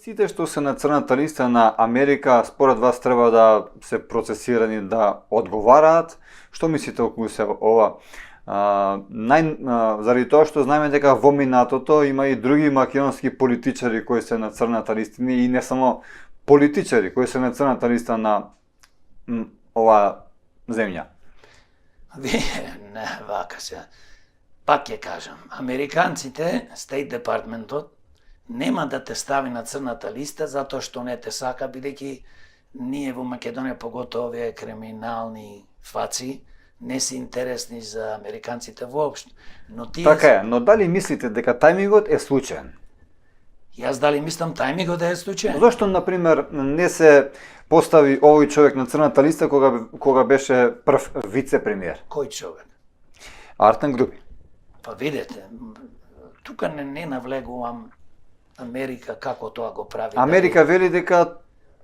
Сите што се на црната листа на Америка, според вас треба да се процесирани, да одговараат? Што мислите околу се ова? Заради тоа што знаеме дека во минатото има и други македонски политичари кои се на црната листа, и не само политичари кои се на црната листа на оваа земја. Не, вака се. Пак ќе кажам, американците, State Department-от, нема да те стави на црната листа затоа што не те сака, бидејќи ние во Македонија, поготово овие криминални фаци, не се интересни за американците воопшто. Но тие... Така е, но дали мислите дека тајмингот е случаен? Јас дали мислам тајмингот да е случаен? Зошто, например, не се постави овој човек на црната листа кога беше прв вице-премиер? Кој човек? Артем Груби. Па видете, тука не навлегувам Америка како тоа го прави. Америка вели дека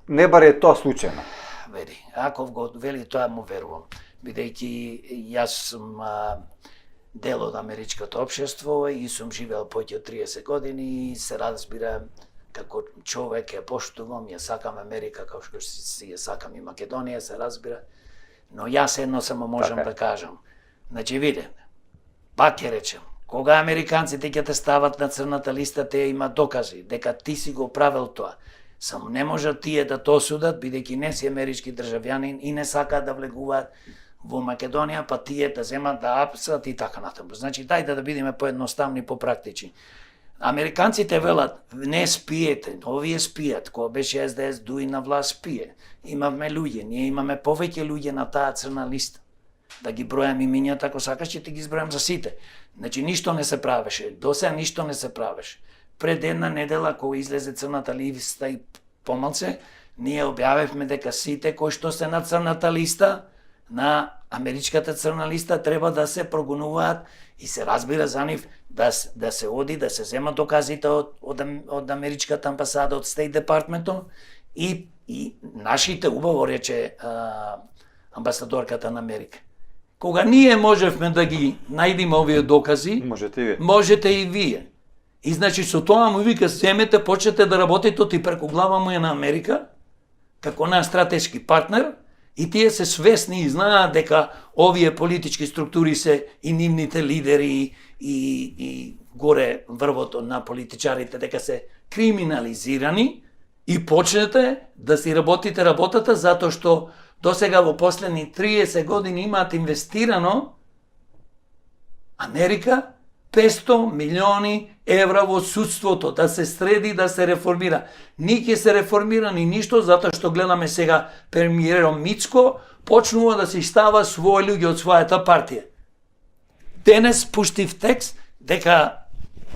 не баре тоа случајно. Вели, ако го вели тоа му верувам, бидејќи јас сум дел од америчкото општество и сум живеел повеќе од 30 години и се разбира како човек ја поштувам, ја сакам Америка како што си ја сакам и Македонија, се разбира. Но јас едно само можам да кажам. Значи виде, пак ќе речем, кога американците ќе те стават на црната листа, те имаат докази дека ти си го правел тоа. Само не можат тие да тоа судат, бидејќи не си амерички државјанин и не сакаат да влегуваат во Македонија, па тие да земат да апсат и така натаму. Значи, дајте да бидеме поедноставни и попрактични. Американците велат, не спиете, овие спијат, кога беше СДС дуи на власт спие. Имаме луѓе, ние имаме повеќе луѓе на таа црна листа. Да ги бројам имињата, ако сакаш, ќе ти ги избројам за сите. Значи, ништо не се правеше, до сега ништо не се правеше. Пред една недела, кога излезе црната листа и помалце, ние објавивме дека сите кои што се на црната листа, на америчката црна листа, треба да се прогонуваат и се разбира за нив да се оди, да се земат доказите од америчката амбасада, од State Department и нашите, убаво рече амбасадорката на Америка. Кога ние можевме да ги најдеме овие докази, можете и вие. И значи со тоа му вика, земете, почнете да работите и преку глава му е на Америка, како наш стратешки партнер, и тие се свесни и знаат дека овие политички структури се и нивните лидери и горе врвото на политичарите дека се криминализирани и почнете да си работите работата затоа што досега во последни 30 години имаат инвестирано Америка 500 милиони евра во судството, да се среди, да се реформира. Ни ќе се реформира ни ништо, затоа што гледаме сега премиером Мицко, почнува да се става своји луѓе од својата партија. Денес пуштив текст дека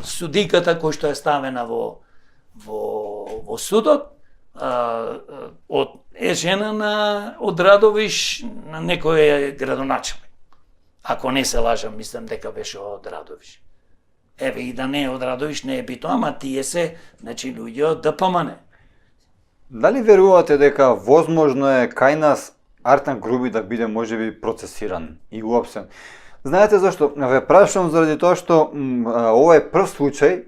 судиката која што е ставена во судот е жена од Радовиш на некој градоначелник. Ако не се лажам, мислам дека беше од Радовиш. Еве и да не е од Радовиш, не е битно, ама тие се, значи, луѓе од ДПМН. Дали верувате дека возможно е кај нас Артем Груби да биде можеби процесиран и уопсен? Знаете зашто? Ве прашувам заради тоа што ова е прв случај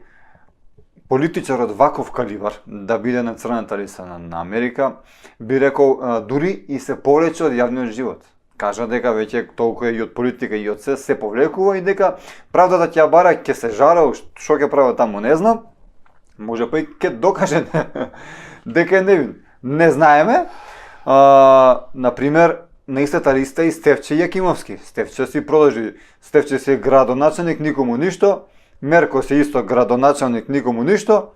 политичар од ваков калибар да биде на црната листа на Америка, би рекол дури и се повлече од јавниот живот. Кажа дека веќе толку е и од политика и од се повлекува и дека правдата ќе бара, ќе се жара, што ќе прави таму не знам. Може па и ќе докаже дека е невин. Не знаеме. Например, на истата листа и Стефче Јакимовски. Стефче си продолжи. Стефче си градоначелник, никому ништо. Мерко си исто градоначелник, никому ништо.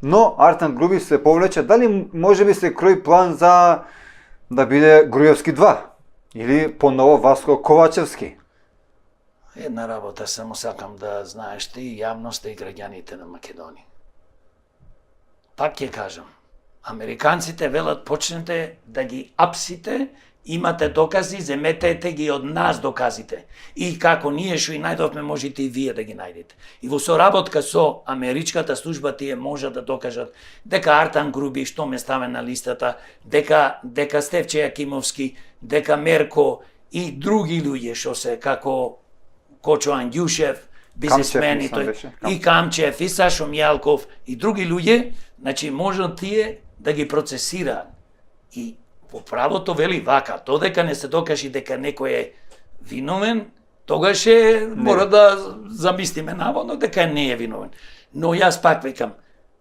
Но Артем Груби се повлече. Дали може би се крои план за да биде Груевски 2? Или поново Васко Ковачевски? Една работа само сакам да знаеш ти и јавноста и граѓаните на Македонија. Пак ќе кажам, американците велат почнете да ги апсите, имате докази, земете ги од нас доказите. И како ние што и најдовме, можете и вие да ги најдете. И во соработка со америчката служба тие може да докажат дека Артем Груби што ме ставе на листата, дека Стефче Јакимовски, дека Мерко и други луѓе што се како Кочо Андјушев, бизнесмени, мислам, тој беше. и Камчев, и Сашо Мјалков и други луѓе, значи можат тие да ги процесираат. И по правото вели вака, додека не се докажи дека некој е виновен, тогаш мора да замислиме наводно дека не е виновен. Но јас пак викам,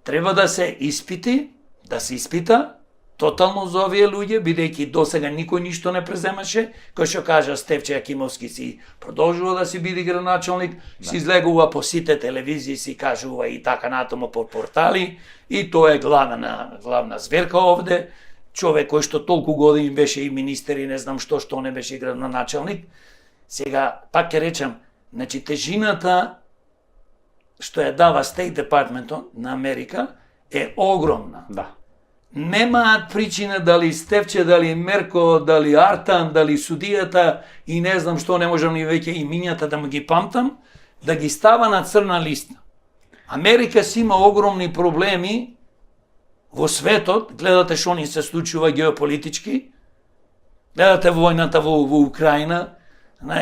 треба да се испити, да се испита тотално за овие луѓе, бидејќи досега никој ништо не преземаше, кој што кажа Стефче Јакимовски си продолжува да си биде градоначалник, си излегува по сите телевизии, си кажува и така натаму по портали, и тоа е главна зверка овде, човек кој што толку години беше и министер и не знам што не беше и градоначалник. Сега, пак ќе речам, значи тежината што ја дава State Department на Америка е огромна. Да. Немаат причина дали Стефче, дали Мерко, дали Артан, дали судијата и не знам што, не можам ни веќе имињата да му ги памтам, да ги става на црна листа. Америка си има огромни проблеми во светот, гледате што ни се случува геополитички, гледате војната во Украина,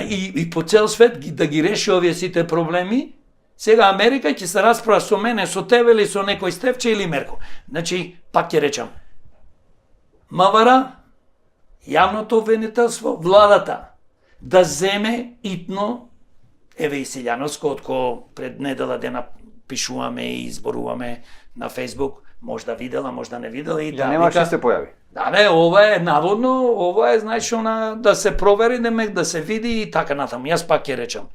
и по цел свет да ги реши овие сите проблеми. Сега Америка ќе се расправа со мене, со тебе или со некој Стефче или Мерко. Значи, пак ќе речам, МВР, јавното обвинителство, владата, да земе итно, еве и Силјановско, отко пред недела дена пишуваме и изборуваме на Фейсбук, можда видела, можда не видела и да немаше се појави. Да, не, ова е наводно, ова е, знаеш, да се провери, да се види и така натаму. Јас пак ќе речам,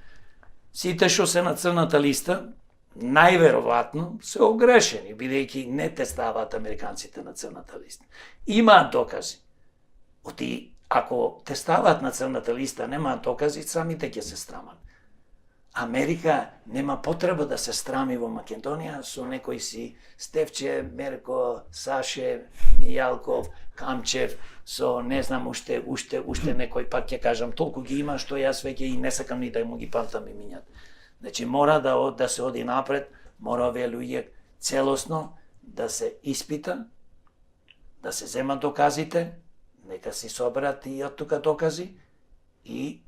сите што се на црната листа, најверојатно се огрешени, бидејќи не те ставаат американците на црната листа. Имаат докази. Ако те ставаат на црната листа, немаат докази, самите ќе се страмат. Америка нема потреба да се страми во Македонија со некој си Стефче, Мерко, Саше, Мијалков, Камчев, со не знам уште некој, пак ќе кажам, толку ги има што јас веќе и не сакам ни да му ги памтам имињата. Значи мора да се оди напред, мора овие луѓе целосно да се испита, да се земат доказите, нека си соберат и од тука докази и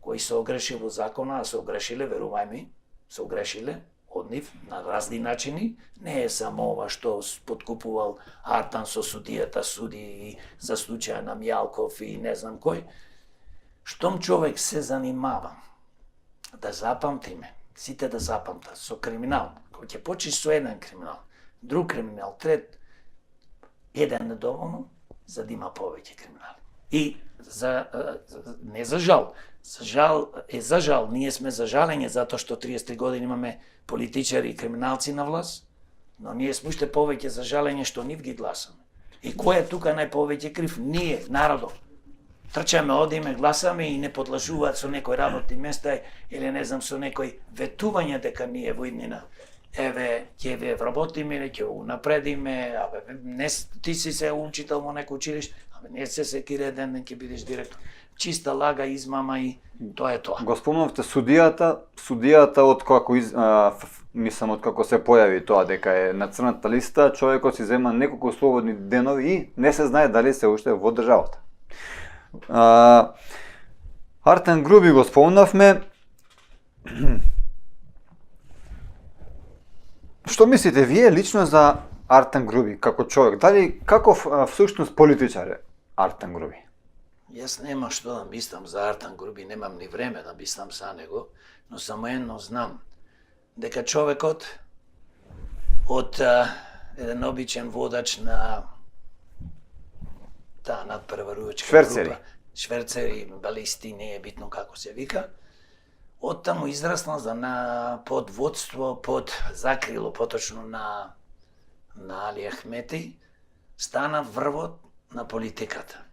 кои се огреши во закона, а се огрешиле, верувај ми, се огрешиле од нив на разни начини, не е само ова што подкупувал Артан со судијата, суди и за случаја на Мјалков и не знам кој. Штом човек се занимава да запамтиме, сите да запамтат со криминал, кој ќе почнеш со еден криминал, друг криминал, трет, еден недоволно, за да има повеќе криминали. И не за жал, за жал, ние сме за жалење затоа што 33 години имаме политичари и криминалци на власт, но ние сме уште повеќе за жалење што нив ги гласаме. И кој е тука најповеќе крив? Ние, народот. Трчаме, одиме, гласаме и не подлажуваат со некој работни места или не знам со некој ветување дека ние во иднина еве ќе ве вработиме или ќе унапредиме, не ти си се учител во некој училиште, не се секире ден ќе бидеш директор. Чиста лага, измама и тоа е тоа. Го спомнавте судијата откако мислам откако се појави тоа дека е на црната листа, човекот си зема неколку слободни денови и не се знае дали се уште во државата. Артан Груби го спомнавме. Што мислите вие лично за Артан Груби како човек? Дали каков всушност политичар е Артан Груби? Јас нема што да мислам за Артан Груби, немам ни време да мислам за него, но само едно знам, дека човекот од еден обичен водач на таа надпреварувачка група, шверцери, балисти, не е битно како се вика, оттаму израсна под водство, под закрило поточно на Али Ахмети, стана врвот на политиката.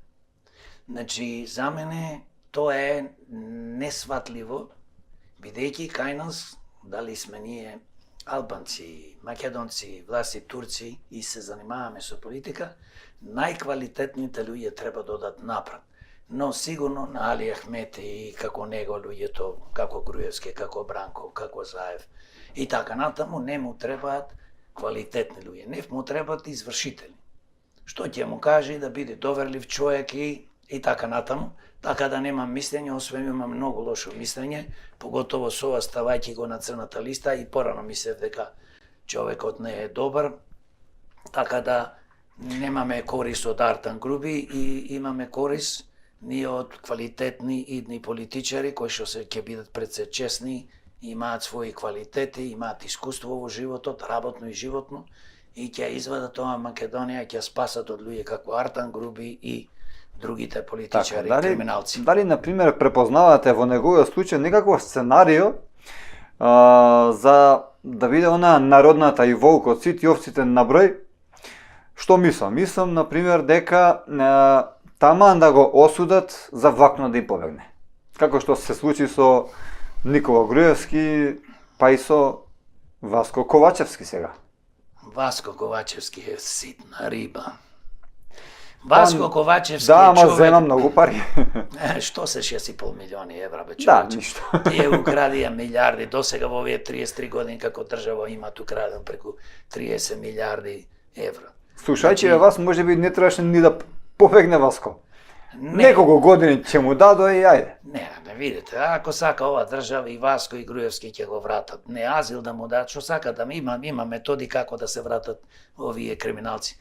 Значи, за мене тоа е несватливо, бидејќи кај нас, дали сме ние албанци, македонци, власти, турци и се занимаваме со политика, најквалитетните луѓе треба да одат напред. Но сигурно на Али Ахмети и како него луѓето, како Груевски, како Бранков, како Заев и така натаму, не му требаат квалитетни луѓе, не му требаат извршители. Што ќе му каже да биде доверлив човек и и така натаму. Така да немам мислење, освен имам многу лошо мислење, поготово со ова ставајќи го на црната листа и порано мислев дека човекот не е добар, така да немаме корис од Артан Груби и имаме корис ние од квалитетни идни политичари кои што се ќе бидат пред се честни, имаат своји квалитети, имаат искуство во животот, работно и животно, и ќе извадат ова Македонија, ќе спасат од луѓе како Артан Груби и другите политичари, криминалци. Дали, например, препознавате во неговиот случај некаков сценарио за да биде она народната и волкот, сите овците на број? Што мислам? Мислам, например, дека таман да го осудат за влакно да им побегне. Како што се случи со Никола Груевски, па и со Васко Ковачевски сега. Васко Ковачевски е ситна риба. Васко Ковачевски да, е човек... ама зема многу пари. Што се 6,5 милиони евра, бе, човече? Да, ништо. Тие украдија милиарди, досега во овие 33 години како држава имаат украден преку 30 милиарди евра. Слушајќи вас, може би не требаше ни да побегне Васко. Неколку години ќе му дадо и ајде. Не видите, ако сака ова држава и Васко и Груевски ќе го вратат. Не азил да му дадат, што сака да има методи како да се вратат овие криминалци.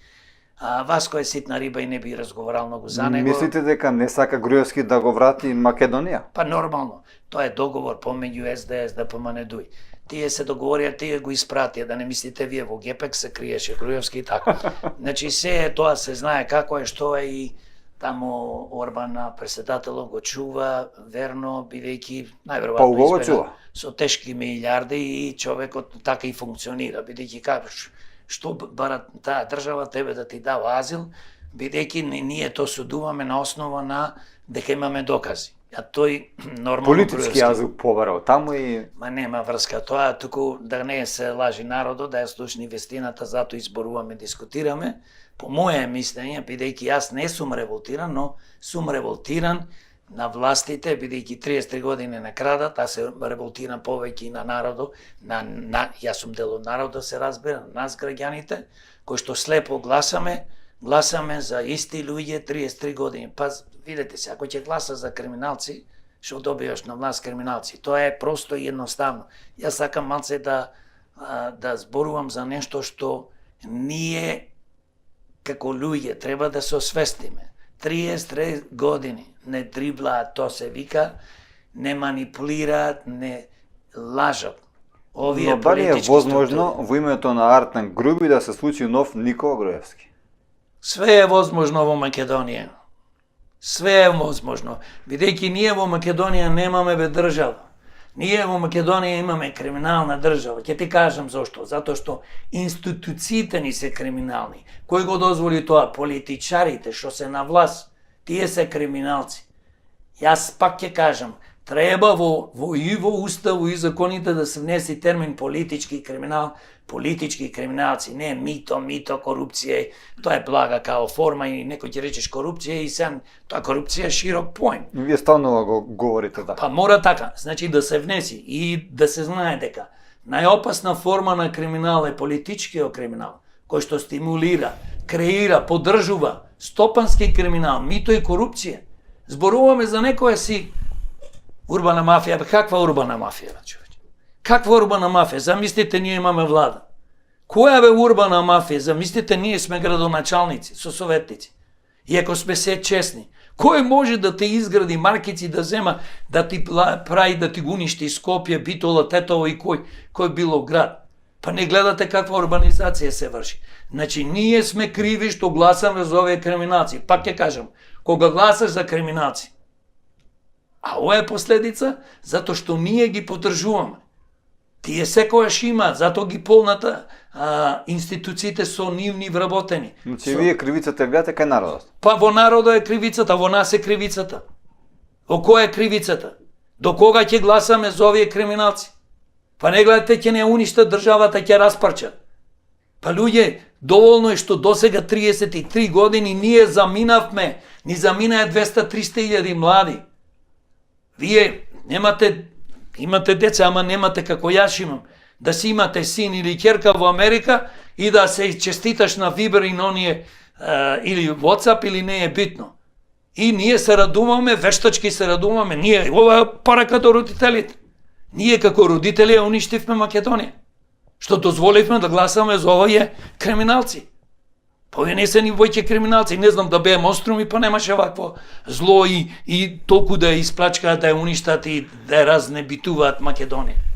Васко е ситна риба и не би разговарал многу за него. Мислите дека не сака Груевски да го врати Македонија? Па нормално. Тоа е договор помеѓу СДС, ДПМН, ДУИ. Тие се договорија, тие го испратија, да не мислите вие во Гепек се криеше Груевски и така. Значи се тоа се знае како е, што е и таму Орбан председателот го чува, верно, бидејќи најверојатно избега со тешки милиарди и човекот така и функционира, бидејќи што бара таа држава тебе да ти дава азил, бидејќи ние то судуваме на основа на дека имаме докази. А тој нормално политички азил побарал таму и... Ма нема врска тоа, туку да не се лажи народот, да ја слушни вестината, затоа изборуваме, дискутираме. По моје мислење, бидејќи јас не сум револтиран, но сум револтиран на властите, бидејќи 33 години не крадат, а се револтирам повеќе и на народот, јас сум дел од народот, се разбира, нас граѓаните, кои што слепо гласаме за исти луѓе 33 години. Па, видете се, ако ќе гласа за криминалци, што добиваш на власт криминалци. Тоа е просто и едноставно. Јас сакам малце да зборувам за нешто што ние како луѓе треба да се освестиме. 33 години не дриблаат, тоа се вика, не манипулираат, не лажат. Овие Но дали е возможно структури. во името на Артан Груби да се случи нов Никола Груевски? Све е возможно во Македонија. Све е возможно. Бидејќи ние во Македонија немаме држава. Ние во Македонија имаме криминална држава. Ќе ти кажам зошто. Затоа што институциите ни се криминални. Кој го дозволи тоа? Политичарите што се на власт, тие се криминалци. Јас пак ќе кажам, треба во уставо и законите да се внеси термин политички криминалци, не мито, корупција, тоа е блага као форма и некој ќе речеш корупција и сам, тоа корупција е широк поим. Вие стално го говорите, да. Па мора така, значи да се внеси и да се знае дека најопасна форма на криминал е политичкиот криминал, кој што стимулира, креира, поддржува стопански криминал, мито и корупција. Зборуваме за некоја си урбана мафија, каква урбана мафија, човече? Каква урбана мафија? Замислите, ние имаме влада. Која бе урбана мафија? Замислите, ние сме градоначалници, со советници. И ако сме се честни, кој може да те изгради маркици, да зема, да ти прави, да ти го уништи Скопје, Битола, Тетово и кој било град? Па не гледате каква урбанизација се врши. Значи, ние сме криви што гласаме за овие криминалци. Пак ќе кажам, кога гласаш за криминалци, а ова е последица, затоа што ние ги поддржуваме. Тие секојаш имаат, затоа ги полната институциите со нивни вработени. Значи, вие кривицата гледате кај народот? Па во народот е кривицата, во нас е кривицата. Во која е кривицата? До кога ќе гласаме за овие криминалци? Па не гледате, ќе не уништат државата, ќе распарчат. Па луѓе, доволно е што досега 33 години ние заминавме, ни заминаа 200-300 илјади млади. Вие имате деца, ама немате како јас имам. Да си имате син или ќерка во Америка и да се честиташ на Viber и на оние или WhatsApp или не е битно. И ние се радуваме, вештачки се радуваме, ние, ова е порака до родителите. Ние како родители ја уништивме Македонија. Што дозволивме да гласаме за овие криминалци. Па овие не се ни војќе криминалци, не знам да беа монструми, па немаше вакво зло и толку да ја исплачкаат, да ја уништат и да ја разнебитуваат Македонија.